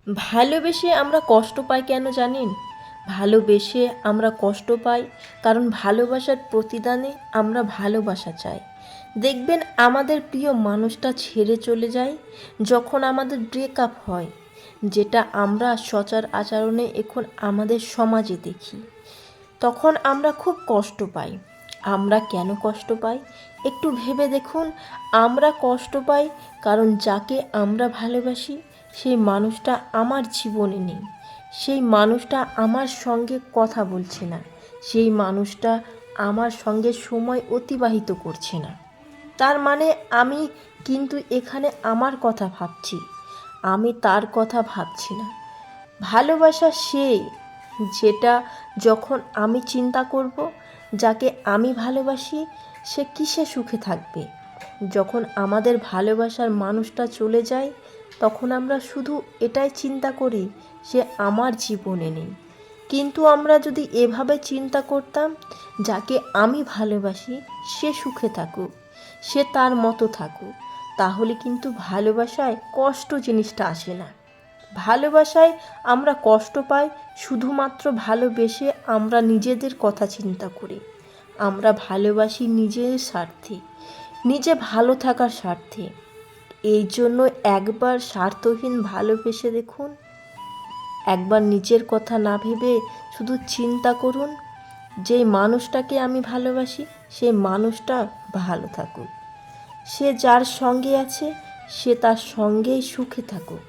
ভালোবেসে আমরা কষ্ট পাই কেন জানেন? ভালোবেসে আমরা কষ্ট পাই কারণ ভালোবাসার প্রতিদানে আমরা ভালোবাসা চাই। দেখবেন আমাদের প্রিয় মানুষটা ছেড়ে চলে যায়, যখন আমাদের ব্রেকআপ হয়, যেটা আমরা আচরণে এখন আমাদের সমাজে দেখি, তখন আমরা খুব কষ্ট পাই। আমরা কেন কষ্ট পাই একটু ভেবে দেখুন। আমরা কষ্ট পাই কারণ যাকে আমরা ভালোবাসি সেই মানুষটা আমার জীবনে নেই, সেই মানুষটা আমার সঙ্গে কথা বলছে না, সেই মানুষটা আমার সঙ্গে সময় অতিবাহিত করছে না। তার মানে আমি কিন্তু এখানে আমার কথা ভাবছি, আমি তার কথা ভাবছি না। ভালোবাসা সেই, যেটা যখন আমি চিন্তা করব যাকে আমি ভালোবাসি সে কিসে সুখে থাকবে। যখন আমাদের ভালোবাসার মানুষটা চলে যায় তখন আমরা শুধু এটাই চিন্তা করি সে আমার জীবনে নেই। কিন্তু আমরা যদি এভাবে চিন্তা করতাম যাকে আমি ভালোবাসি সে সুখে থাকুক, সে তার মতো থাকুক, তাহলে কিন্তু ভালোবাসায় কষ্ট জিনিসটা আসে না। ভালোবাসায় আমরা কষ্ট পাই শুধুমাত্র ভালোবেসে আমরা নিজেদের কথা চিন্তা করি। আমরা ভালোবাসি নিজের স্বার্থে, নিজে ভালো থাকার স্বার্থে। এই জন্য একবার স্বার্থহীন ভালোবেসে দেখুন, একবার নিজের কথা না ভেবে শুধু চিন্তা করুন যেই মানুষটাকে আমি ভালোবাসি সেই মানুষটা ভালো থাকুক, সে যার সঙ্গে আছে সে তার সঙ্গেই সুখে থাকুক।